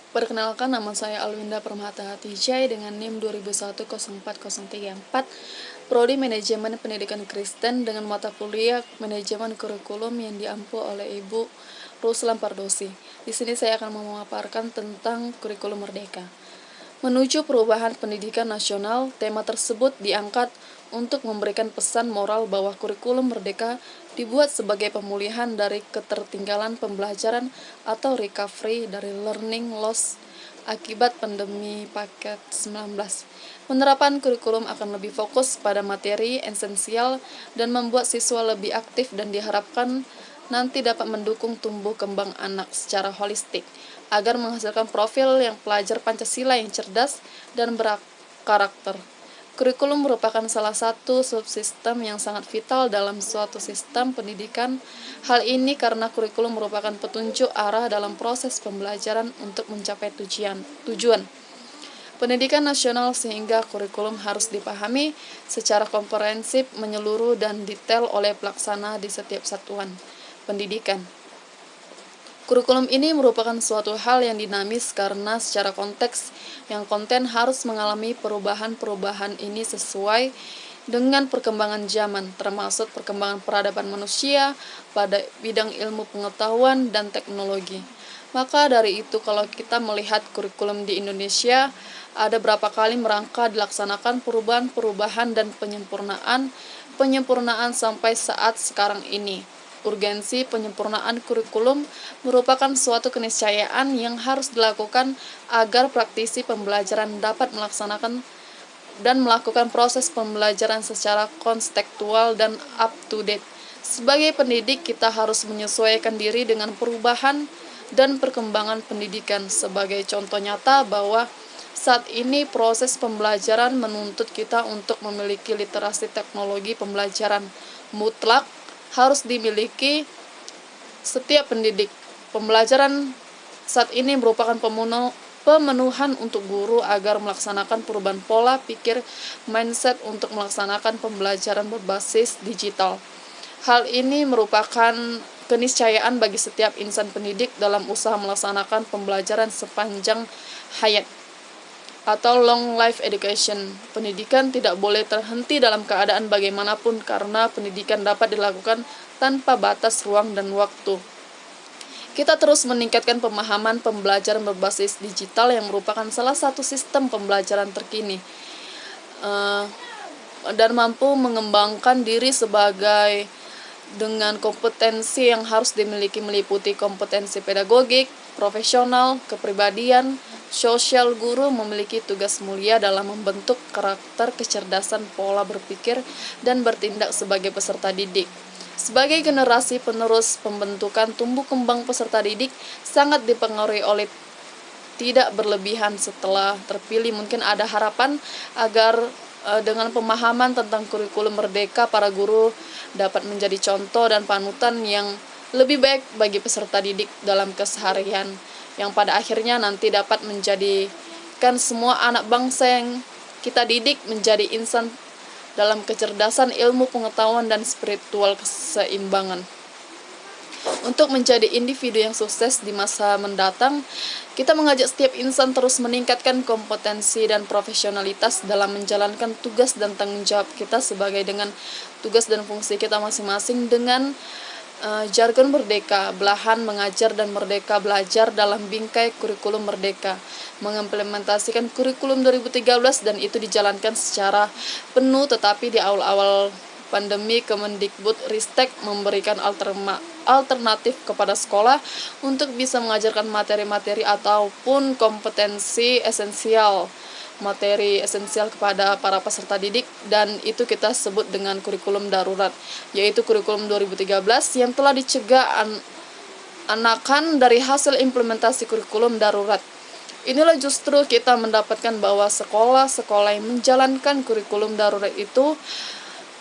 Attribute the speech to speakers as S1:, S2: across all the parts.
S1: Perkenalkan, nama saya Alwinda Permata Hatijay dengan NIM 2021-04-034, Prodi Manajemen Pendidikan Kristen dengan mata kuliah Manajemen Kurikulum yang diampu oleh Ibu Ruslan Pardosi. Di sini saya akan memaparkan tentang kurikulum merdeka. Menuju perubahan pendidikan nasional, tema tersebut diangkat untuk memberikan pesan moral bahwa kurikulum merdeka dibuat sebagai pemulihan dari ketertinggalan pembelajaran atau recovery dari learning loss akibat pandemi paket 19. Penerapan kurikulum akan lebih fokus pada materi esensial dan membuat siswa lebih aktif dan diharapkan nanti dapat mendukung tumbuh kembang anak secara holistik agar menghasilkan profil yang pelajar Pancasila yang cerdas dan berkarakter. Kurikulum merupakan salah satu subsistem yang sangat vital dalam suatu sistem pendidikan. Hal ini karena kurikulum merupakan petunjuk arah dalam proses pembelajaran untuk mencapai tujuan pendidikan nasional, sehingga kurikulum harus dipahami secara komprehensif, menyeluruh, dan detail oleh pelaksana di setiap satuan pendidikan. Kurikulum ini merupakan suatu hal yang dinamis karena secara konteks yang konten harus mengalami perubahan-perubahan ini sesuai dengan perkembangan zaman, termasuk perkembangan peradaban manusia pada bidang ilmu pengetahuan dan teknologi. Maka dari itu, kalau kita melihat kurikulum di Indonesia, ada berapa kali merangka dilaksanakan perubahan-perubahan dan penyempurnaan sampai saat sekarang ini. Urgensi penyempurnaan kurikulum merupakan suatu keniscayaan yang harus dilakukan agar praktisi pembelajaran dapat melaksanakan dan melakukan proses pembelajaran secara kontekstual dan up-to-date. Sebagai pendidik, kita harus menyesuaikan diri dengan perubahan dan perkembangan pendidikan. Sebagai contoh nyata bahwa saat ini proses pembelajaran menuntut kita untuk memiliki literasi teknologi pembelajaran mutlak harus dimiliki setiap pendidik. Pembelajaran saat ini merupakan pemenuhan untuk guru agar melaksanakan perubahan pola pikir mindset untuk melaksanakan pembelajaran berbasis digital. Hal ini merupakan keniscayaan bagi setiap insan pendidik dalam usaha melaksanakan pembelajaran sepanjang hayat atau long life education. Pendidikan tidak boleh terhenti dalam keadaan bagaimanapun karena pendidikan dapat dilakukan tanpa batas ruang dan waktu. Kita terus meningkatkan pemahaman pembelajaran berbasis digital yang merupakan salah satu sistem pembelajaran terkini dan mampu mengembangkan diri sebagai dengan kompetensi yang harus dimiliki meliputi kompetensi pedagogik, profesional, kepribadian, sosial. Guru memiliki tugas mulia dalam membentuk karakter, kecerdasan, pola berpikir, dan bertindak sebagai peserta didik. Sebagai generasi penerus, pembentukan tumbuh kembang peserta didik sangat dipengaruhi oleh tidak berlebihan setelah terpilih. Mungkin ada harapan agar dengan pemahaman tentang kurikulum merdeka, para guru dapat menjadi contoh dan panutan yang lebih baik bagi peserta didik dalam keseharian, yang pada akhirnya nanti dapat menjadikan semua anak bangsa yang kita didik menjadi insan dalam kecerdasan, ilmu, pengetahuan, dan spiritual keseimbangan. Untuk menjadi individu yang sukses di masa mendatang, kita mengajak setiap insan terus meningkatkan kompetensi dan profesionalitas dalam menjalankan tugas dan tanggung jawab kita sebagai dengan tugas dan fungsi kita masing-masing dengan jargon merdeka, belahan mengajar dan merdeka belajar dalam bingkai kurikulum merdeka, mengimplementasikan kurikulum 2013 dan itu dijalankan secara penuh. Tetapi di awal-awal pandemi, Kemendikbud-Ristek memberikan alternatif kepada sekolah untuk bisa mengajarkan materi-materi ataupun kompetensi esensial, materi esensial kepada para peserta didik, dan itu kita sebut dengan kurikulum darurat, yaitu kurikulum 2013 yang telah dicegah anakan dari hasil implementasi kurikulum darurat. Inilah justru kita mendapatkan bahwa sekolah-sekolah yang menjalankan kurikulum darurat itu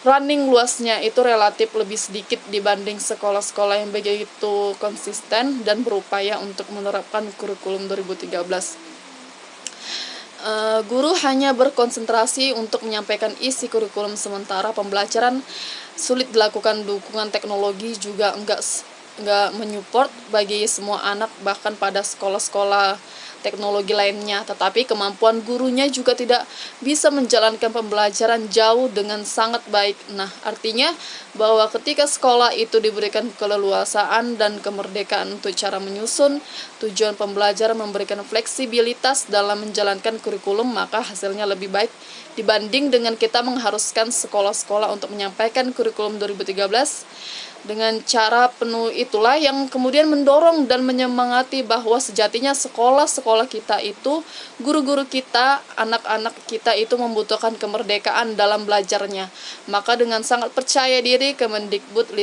S1: running luasnya itu relatif lebih sedikit dibanding sekolah-sekolah yang begitu konsisten dan berupaya untuk menerapkan kurikulum 2013. Guru hanya berkonsentrasi untuk menyampaikan isi kurikulum, sementara pembelajaran sulit dilakukan. Dukungan teknologi juga enggak nggak menyupport bagi semua anak, bahkan pada sekolah-sekolah teknologi lainnya, tetapi kemampuan gurunya juga tidak bisa menjalankan pembelajaran jauh dengan sangat baik. Nah, artinya bahwa ketika sekolah itu diberikan keleluasaan dan kemerdekaan untuk cara menyusun tujuan pembelajaran, memberikan fleksibilitas dalam menjalankan kurikulum, maka hasilnya lebih baik dibanding dengan kita mengharuskan sekolah-sekolah untuk menyampaikan kurikulum 2013 dengan cara penuh. Itulah yang kemudian mendorong dan menyemangati bahwa sejatinya sekolah-sekolah kita itu, guru-guru kita, anak-anak kita itu membutuhkan kemerdekaan dalam belajarnya. Maka dengan sangat percaya diri Kemendikbud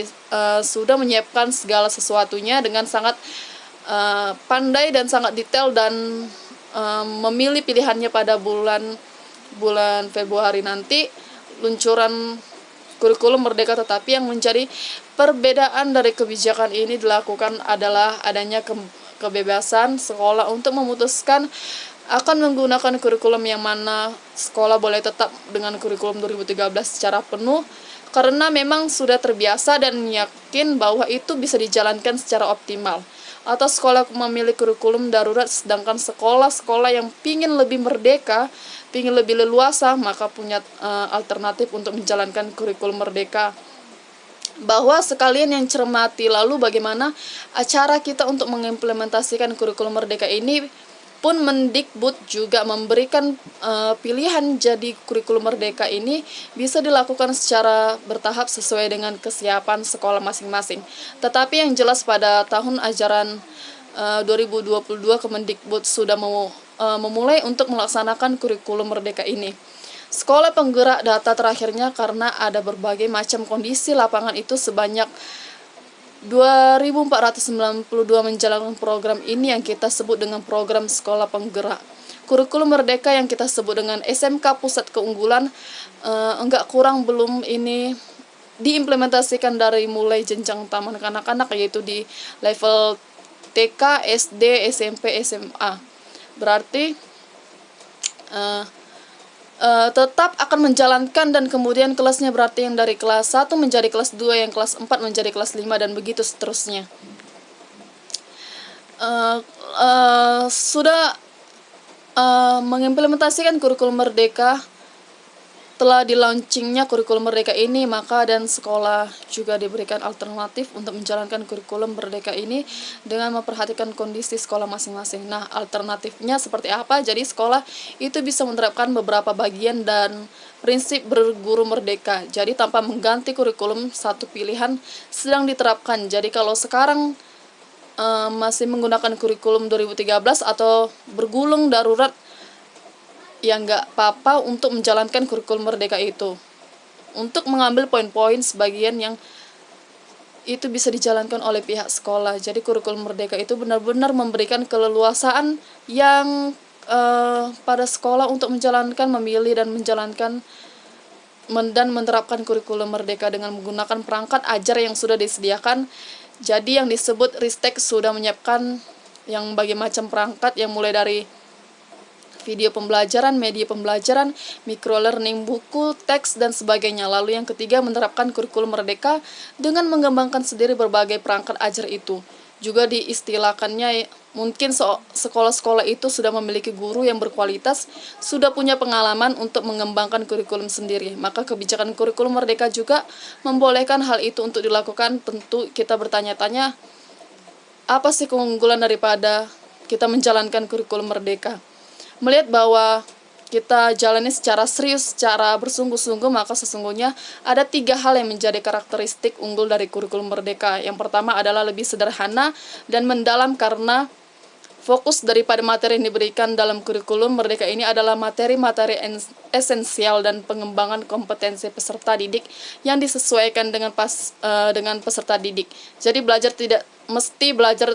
S1: sudah menyiapkan segala sesuatunya dengan sangat pandai dan sangat detail, dan memilih pilihannya pada bulan Februari nanti luncuran kurikulum merdeka. Tetapi yang menjadi perbedaan dari kebijakan ini dilakukan adalah adanya kebebasan sekolah untuk memutuskan akan menggunakan kurikulum yang mana. Sekolah boleh tetap dengan kurikulum 2013 secara penuh karena memang sudah terbiasa dan yakin bahwa itu bisa dijalankan secara optimal. Atau sekolah memilih kurikulum darurat, sedangkan sekolah-sekolah yang ingin lebih merdeka, ingin lebih leluasa, maka punya alternatif untuk menjalankan kurikulum merdeka. Bahwa sekalian yang cermati, lalu bagaimana acara kita untuk mengimplementasikan kurikulum merdeka ini pun Mendikbud juga memberikan pilihan. Jadi kurikulum merdeka ini bisa dilakukan secara bertahap sesuai dengan kesiapan sekolah masing-masing. Tetapi yang jelas pada tahun ajaran 2022 Kemendikbud sudah memulai untuk melaksanakan kurikulum merdeka ini. Sekolah penggerak data terakhirnya karena ada berbagai macam kondisi lapangan itu sebanyak 2.492 menjalankan program ini yang kita sebut dengan program sekolah penggerak. Kurikulum merdeka yang kita sebut dengan SMK Pusat Keunggulan enggak kurang belum ini diimplementasikan dari mulai jenjang taman kanak-kanak, yaitu di level TK, SD, SMP, SMA. Berarti tetap akan menjalankan, dan kemudian kelasnya berarti yang dari kelas 1 menjadi kelas 2, yang kelas 4 menjadi kelas 5, dan begitu seterusnya. Sudah mengimplementasikan kurikulum merdeka, telah di-launchingnya kurikulum merdeka ini, maka dan sekolah juga diberikan alternatif untuk menjalankan kurikulum merdeka ini dengan memperhatikan kondisi sekolah masing-masing. Nah, alternatifnya seperti apa? Jadi sekolah itu bisa menerapkan beberapa bagian dan prinsip berguru merdeka. Jadi tanpa mengganti kurikulum, satu pilihan sedang diterapkan. Jadi kalau sekarang masih menggunakan kurikulum 2013 atau bergulung darurat, ya nggak apa-apa untuk menjalankan kurikulum merdeka itu, untuk mengambil poin-poin sebagian yang itu bisa dijalankan oleh pihak sekolah. Jadi kurikulum merdeka itu benar-benar memberikan keleluasaan yang pada sekolah untuk menjalankan, memilih dan menjalankan dan menerapkan kurikulum merdeka dengan menggunakan perangkat ajar yang sudah disediakan. Jadi yang disebut Ristek sudah menyiapkan yang berbagai macam perangkat, yang mulai dari video pembelajaran, media pembelajaran, microlearning, buku, teks, dan sebagainya. Lalu yang ketiga, menerapkan kurikulum merdeka dengan mengembangkan sendiri berbagai perangkat ajar itu. Juga diistilahkannya, mungkin sekolah-sekolah itu sudah memiliki guru yang berkualitas, sudah punya pengalaman untuk mengembangkan kurikulum sendiri. Maka kebijakan kurikulum merdeka juga membolehkan hal itu untuk dilakukan. Tentu kita bertanya-tanya, apa sih keunggulan daripada kita menjalankan kurikulum merdeka? Melihat bahwa kita jalani secara serius, secara bersungguh-sungguh, maka sesungguhnya ada 3 hal yang menjadi karakteristik unggul dari kurikulum merdeka. Yang pertama adalah lebih sederhana dan mendalam, karena fokus daripada materi yang diberikan dalam kurikulum merdeka ini adalah materi-materi esensial dan pengembangan kompetensi peserta didik yang disesuaikan dengan peserta didik. Jadi belajar tidak mesti belajar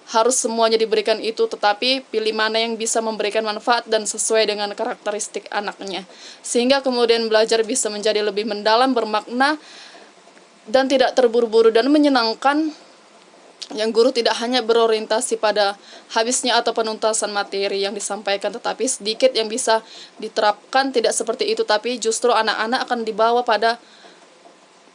S1: harus semuanya diberikan itu, tetapi pilih mana yang bisa memberikan manfaat dan sesuai dengan karakteristik anaknya, sehingga kemudian belajar bisa menjadi lebih mendalam, bermakna, dan tidak terburu-buru dan menyenangkan. Yang guru tidak hanya berorientasi pada habisnya atau penuntasan materi yang disampaikan, tetapi sedikit yang bisa diterapkan. Tidak seperti itu, tapi justru anak-anak akan dibawa pada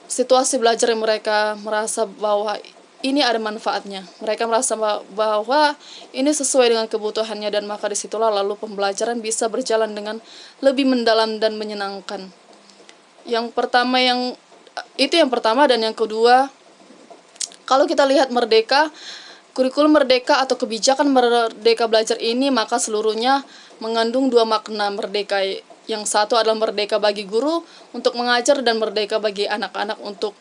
S1: situasi belajar yang mereka merasa bahwa ini ada manfaatnya. Mereka merasa bahwa ini sesuai dengan kebutuhannya, dan maka disitulah lalu pembelajaran bisa berjalan dengan lebih mendalam dan menyenangkan. Yang pertama yang pertama, dan yang kedua, kalau kita lihat Merdeka, kurikulum Merdeka atau kebijakan Merdeka Belajar ini maka seluruhnya mengandung dua makna merdeka. Yang satu adalah merdeka bagi guru untuk mengajar dan merdeka bagi anak-anak untuk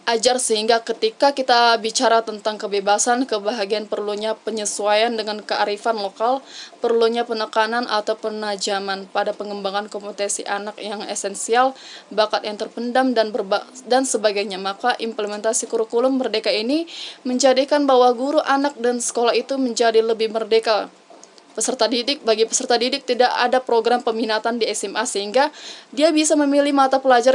S1: ajar, sehingga ketika kita bicara tentang kebebasan, kebahagiaan perlunya penyesuaian dengan kearifan lokal, perlunya penekanan atau penajaman pada pengembangan kompetensi anak yang esensial, bakat yang terpendam dan sebagainya. Maka implementasi kurikulum merdeka ini menjadikan bahwa guru, anak, dan sekolah itu menjadi lebih merdeka. Bagi peserta didik tidak ada program peminatan di SMA, sehingga dia bisa memilih mata pelajaran